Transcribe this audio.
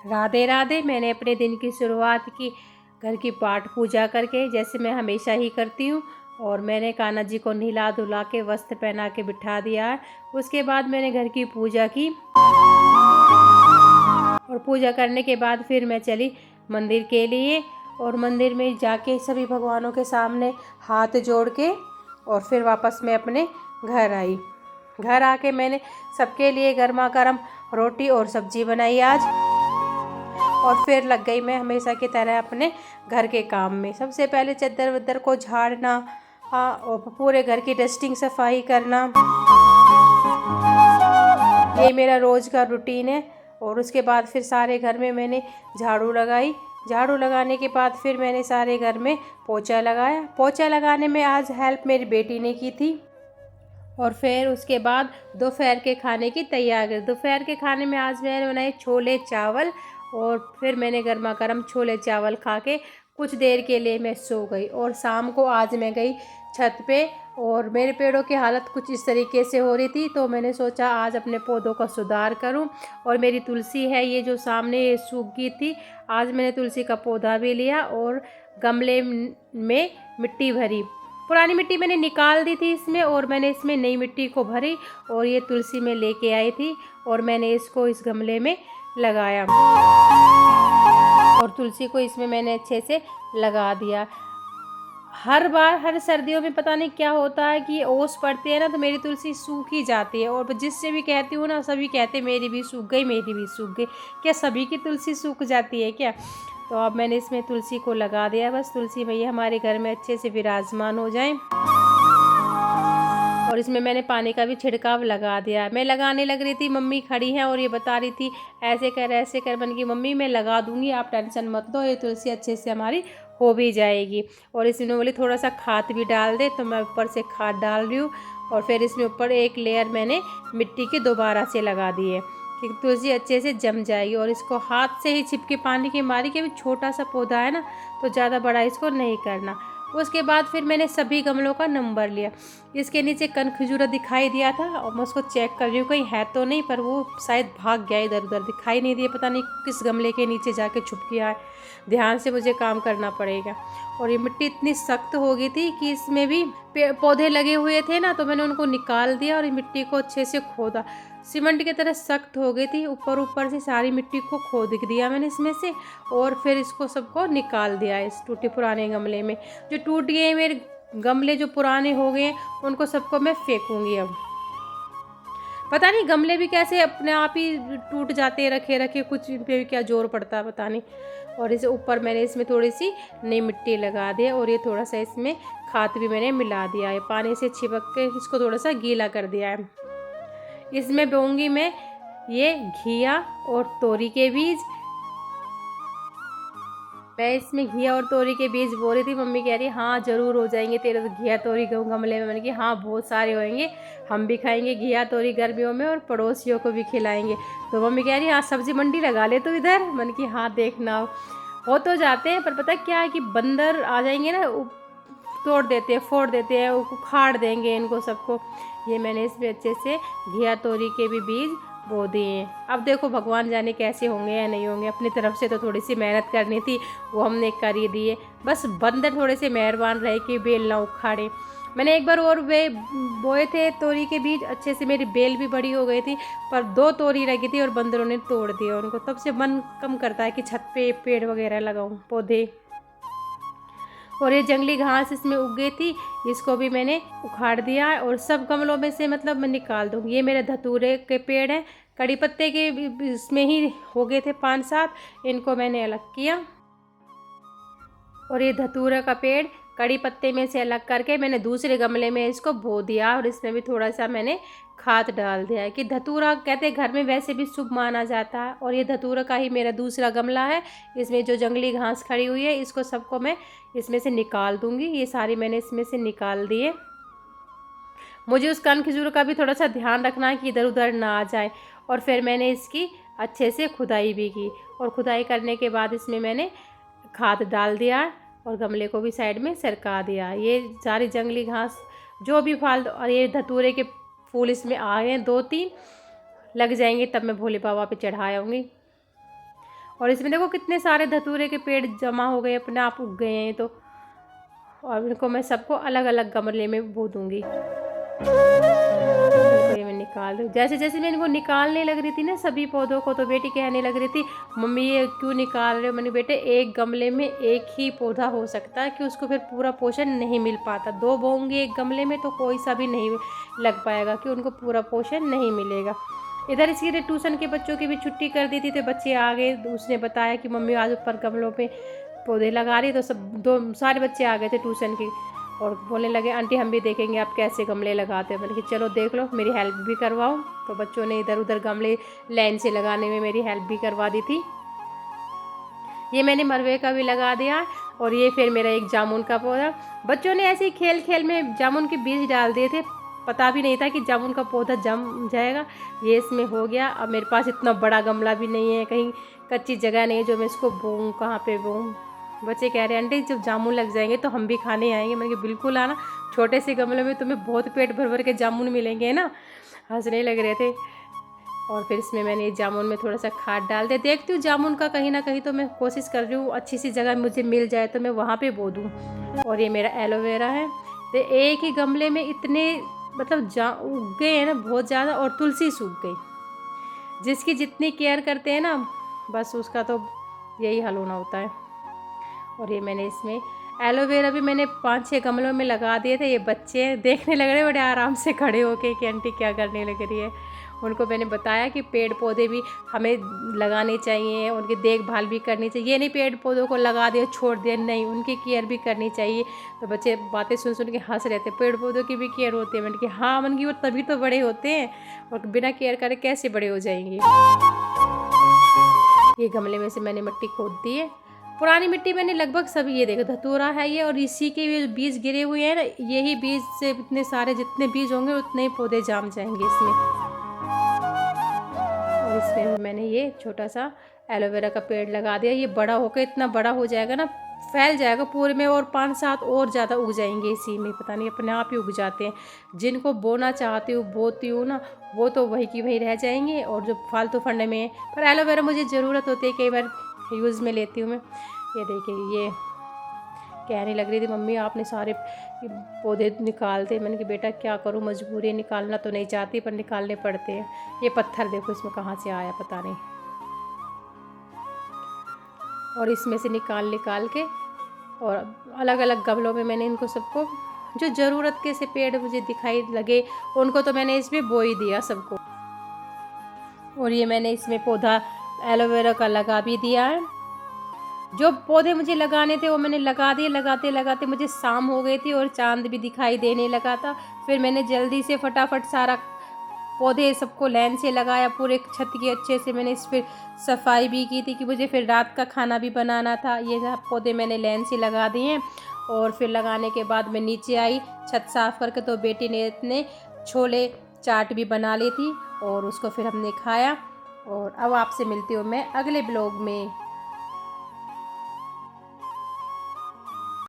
राधे राधे। मैंने अपने दिन की शुरुआत की घर की पाठ पूजा करके, जैसे मैं हमेशा ही करती हूँ। और मैंने कान्हा जी को नहला धुला के वस्त्र पहना के बिठा दिया है। उसके बाद मैंने घर की पूजा की और पूजा करने के बाद फिर मैं चली मंदिर के लिए। और मंदिर में जाके सभी भगवानों के सामने हाथ जोड़ के और फिर वापस मैं अपने घर आई। घर आके मैंने सबके लिए गर्मा गर्म रोटी और सब्जी बनाई आज। और फिर लग गई मैं हमेशा की तरह अपने घर के काम में। सबसे पहले चद्दर वद्दर को झाड़ना, और पूरे घर की डस्टिंग सफाई करना, ये मेरा रोज़ का रूटीन है। और उसके बाद फिर सारे घर में मैंने झाड़ू लगाई। झाड़ू लगाने के बाद फिर मैंने सारे घर में पोछा लगाया। पोछा लगाने में आज हेल्प मेरी बेटी ने की थी। और फिर उसके बाद दोपहर के खाने की तैयारी। दोपहर के खाने में आज मैंने बनाए छोले चावल। और फिर मैंने गर्मा गर्म छोले चावल खा के कुछ देर के लिए मैं सो गई। और शाम को आज मैं गई छत पे, और मेरे पेड़ों की हालत कुछ इस तरीके से हो रही थी, तो मैंने सोचा आज अपने पौधों का सुधार करूं। और मेरी तुलसी है ये जो सामने सूख गई थी, आज मैंने तुलसी का पौधा भी लिया और गमले में मिट्टी भरी। पुरानी मिट्टी मैंने निकाल दी थी इसमें, और मैंने इसमें नई मिट्टी को भरी और ये तुलसी में लेके आई थी और मैंने इसको इस गमले में लगाया। और तुलसी को इसमें मैंने अच्छे से लगा दिया। हर बार हर सर्दियों में पता नहीं क्या होता है कि ओस पड़ती है ना, तो मेरी तुलसी सूख ही जाती है। और जिससे भी कहती हूँ ना, सभी कहते मेरी भी सूख गई, मेरी भी सूख गई। क्या सभी की तुलसी सूख जाती है क्या? तो अब मैंने इसमें तुलसी को लगा दिया। बस तुलसी मैया हमारे घर में अच्छे से विराजमान हो जाए। और इसमें मैंने पानी का भी छिड़काव लगा दिया। मैं लगाने लग रही थी, मम्मी खड़ी हैं और ये बता रही थी ऐसे कर बन की, मम्मी मैं लगा दूंगी, आप टेंशन मत लो, ये तुलसी अच्छे से हमारी हो भी जाएगी। और इसमें बोली थोड़ा सा खाद भी डाल दे, तो मैं ऊपर से खाद डाल रही हूँ। और फिर इसमें ऊपर एक लेयर मैंने मिट्टी की दोबारा से लगा दी है कि तुलसी अच्छे से जम जाएगी। और इसको हाथ से ही छिपके पानी की मारी के, भी छोटा सा पौधा है ना, तो ज़्यादा बड़ा इसको नहीं करना। उसके बाद फिर मैंने सभी गमलों का नंबर लिया। इसके नीचे कनखजूरा दिखाई दिया था और मैं उसको चेक कर रही हूँ कहीं है तो नहीं, पर वो शायद भाग गया इधर उधर, दिखाई नहीं दिया, पता नहीं किस गमले के नीचे जाके छुप गया है। ध्यान से मुझे काम करना पड़ेगा। और ये मिट्टी इतनी सख्त हो गई थी कि इसमें भी पौधे लगे हुए थे ना, तो मैंने उनको निकाल दिया और ये मिट्टी को अच्छे से खोदा। सीमेंट की तरह सख्त हो गई थी, ऊपर से सारी मिट्टी को खोद दिया मैंने इसमें से। और फिर इसको सबको निकाल दिया इस टूटे पुराने गमले में। जो टूट गए मेरे गमले, जो पुराने हो गए, उनको सबको मैं फेंकूंगी। अब पता नहीं गमले भी कैसे अपने आप ही टूट जाते हैं, रखे रखे, कुछ पे भी क्या जोर पड़ता है पता नहीं। और इसे ऊपर मैंने इसमें थोड़ी सी नई मिट्टी लगा दी, और ये थोड़ा सा इसमें खाद भी मैंने मिला दिया है। पानी से छिपक के इसको थोड़ा सा गीला कर दिया है। इसमें बोऊंगी मैं ये घिया और तोरी के बीज। मैं इसमें घिया और तोरी के बीज बो रही थी, मम्मी कह रही हाँ ज़रूर हो जाएंगे तेरे तो घिया तोरी गमले में। मैंने कहा हाँ बहुत सारे होंगे, हम भी खाएंगे घिया तोरी गर्मियों में और पड़ोसियों को भी खिलाएंगे। तो मम्मी कह रही हाँ सब्जी मंडी लगा ले तो इधर। मैंने कि हाँ देखना हो तो जाते हैं, पर पता क्या है कि बंदर आ जाएंगे ना, तोड़ देते हैं, फोड़ देते हैं, उखाड़ देंगे इनको सबको। ये मैंने इसमें अच्छे से घिया तोरी के भी बीज बो दिए हैं। अब देखो भगवान जाने कैसे होंगे या नहीं होंगे। अपनी तरफ से तो थोड़ी सी मेहनत करनी थी, वो हमने कर ही दी है। बस बंदर थोड़े से मेहरबान रहे कि बेल ना उखाड़े। मैंने एक बार और वे बोए थे तोरी के बीज, अच्छे से मेरी बेल भी बड़ी हो गई थी, पर 2 तोरी लगी थी और बंदरों ने तोड़ दिया उनको। तब से मन कम करता है कि छत पे पेड़ वगैरह लगाऊं, पौधे। और ये जंगली घास इसमें उग गई थी, इसको भी मैंने उखाड़ दिया है। और सब गमलों में से मतलब मैं निकाल दूँगी। ये मेरे धतूरे के पेड़ हैं, कड़ी पत्ते के इसमें ही हो गए थे 5-7, इनको मैंने अलग किया। और ये धतूरा का पेड़ कड़ी पत्ते में से अलग करके मैंने दूसरे गमले में इसको बो दिया, और इसमें भी थोड़ा सा मैंने खाद डाल दिया है कि धतूरा कहते घर में वैसे भी शुभ माना जाता है। और ये धतूरा का ही मेरा दूसरा गमला है, इसमें जो जंगली घास खड़ी हुई है इसको सबको मैं इसमें से निकाल दूंगी। ये सारी मैंने इसमें से निकाल दिए। मुझे उस कान खजूर का भी थोड़ा सा ध्यान रखना है कि इधर उधर ना आ जाए। और फिर मैंने इसकी अच्छे से खुदाई भी की, और खुदाई करने के बाद इसमें मैंने खाद डाल दिया और गमले को भी साइड में सरका दिया। ये सारी जंगली घास जो भी फालतू, और ये धतूरे के फूल इसमें आ गए 2-3 लग जाएंगे, तब मैं भोले बाबा पे चढ़ा आऊँगी। और इसमें देखो कितने सारे धतूरे के पेड़ जमा हो गए, अपने आप उग गए हैं। तो और इनको मैं सबको अलग अलग गमले में बो दूँगी। इनको ये मैं निकाल रही हूँ। जैसे जैसे मैं इनको निकालने लग रही थी ना सभी पौधों को, तो बेटी कहने लग रही थी, मम्मी ये क्यों निकाल रहे हो? मैंने, बेटे एक गमले में एक ही पौधा हो सकता है कि उसको फिर पूरा पोषण नहीं मिल पाता। 2 बोऊंगी एक गमले में तो कोई सा भी नहीं लग पाएगा, कि उनको पूरा पोषण नहीं मिलेगा। इधर इसके लिए ट्यूशन के बच्चों की भी छुट्टी कर दी थी, तो बच्चे आ गए। उसने बताया कि मम्मी आज ऊपर गमलों पे पौधे लगा रही, तो सारे बच्चे आ गए थे ट्यूशन के, और बोलने लगे आंटी हम भी देखेंगे आप कैसे गमले लगाते हो। मैंने कहा चलो देख लो, मेरी हेल्प भी करवाओ। तो बच्चों ने इधर उधर गमले लाइन से लगाने में मेरी हेल्प भी करवा दी थी। ये मैंने मरवे का भी लगा दिया, और ये फिर मेरा एक जामुन का पौधा। बच्चों ने ऐसे ही खेल खेल में जामुन के बीज डाल दिए थे, पता भी नहीं था कि जामुन का पौधा जम जाएगा। ये इसमें हो गया। अब मेरे पास इतना बड़ा गमला भी नहीं है, कहीं कच्ची जगह नहीं है जो मैं इसको बोऊँ, कहाँ पे बोऊँ। बच्चे कह रहे हैं आंटी जब जामुन लग जाएंगे तो हम भी खाने आएंगे। मैंने कहा बिल्कुल आना, छोटे से गमले में तुम्हें बहुत पेट भर भर के जामुन मिलेंगे ना। हंसने लग रहे थे। और फिर इसमें मैंने जामुन में थोड़ा सा खाद डाल दिया। देखती हूँ जामुन का कहीं ना कहीं, तो मैं कोशिश कर रही हूँ अच्छी सी जगह मुझे मिल जाए तो मैं वहाँ पे बो दूँ। और ये मेरा एलोवेरा है। तो एक ही गमले में इतने मतलब उग गए हैं ना बहुत ज़्यादा, और तुलसी सूख गई। जिसकी जितनी केयर करते हैं ना, बस उसका तो यही हल होना होता है। और ये मैंने इसमें एलोवेरा भी मैंने 5-6 गमलों में लगा दिए थे। ये बच्चे देखने लग रहे बड़े आराम से खड़े होके कि आंटी क्या करने लग रही है। उनको मैंने बताया कि पेड़ पौधे भी हमें लगाने चाहिए, उनकी देखभाल भी करनी चाहिए। ये नहीं पेड़ पौधों को लगा दिया छोड़ दिया, नहीं, उनकी केयर भी करनी चाहिए। तो बच्चे बातें सुन सुन के हंस रहे थे, पेड़ पौधों की भी केयर होती है। मैंने कहा हाँ, मन की वो तभी तो बड़े होते हैं, और बिना केयर करे कैसे बड़े हो जाएंगे। ये गमले में से मैंने मिट्टी खोद दी है। पुरानी मिट्टी मैंने लगभग सभी, ये देखो धतूरा है ये, और इसी के भी बीज गिरे हुए हैं ना, यही बीज से इतने सारे जितने बीज होंगे उतने ही पौधे जाम जाएंगे इसमें। और इसमें मैंने ये छोटा सा एलोवेरा का पेड़ लगा दिया। ये बड़ा होकर इतना बड़ा हो जाएगा ना, फैल जाएगा पूरे में, और 5-7 और ज़्यादा उग जाएंगे इसी में, पता नहीं अपने आप ही उग जाते हैं। जिनको बोना चाहती हूँ बोती हूँ ना, वो तो वही की वही रह जाएंगे, और जो फालतू फंडे में। पर एलोवेरा मुझे ज़रूरत होती है, कई बार यूज़ में लेती हूँ मैं। ये देखिए, ये कहने लग रही थी मम्मी आपने सारे पौधे निकाल दे। मैंने कहा बेटा क्या करूँ, मजबूरी, निकालना तो नहीं चाहती पर निकालने पड़ते हैं। ये पत्थर देखो इसमें कहाँ से आया पता नहीं। और इसमें से निकाल के और अलग अलग गमलों में मैंने इनको सबको, जो ज़रूरत के से पेड़ मुझे दिखाई लगे उनको तो मैंने इसमें बो ही दिया सबको। और ये मैंने इसमें पौधा एलोवेरा का लगा भी दिया है। जो पौधे मुझे लगाने थे वो मैंने लगा दिए। लगाते लगाते मुझे शाम हो गई थी और चांद भी दिखाई देने लगा था। फिर मैंने जल्दी से फटाफट सारा पौधे सबको लाइन से लगाया, पूरे छत की अच्छे से मैंने इस पर सफाई भी की थी कि मुझे फिर रात का खाना भी बनाना था। ये सब पौधे मैंने लाइन से लगा दिए हैं। और फिर लगाने के बाद मैं नीचे आई छत साफ़ करके, तो बेटी ने इतने छोले चाट भी बना ली थी और उसको फिर हमने खाया। और अब आपसे मिलती हूँ मैं अगले ब्लॉग में।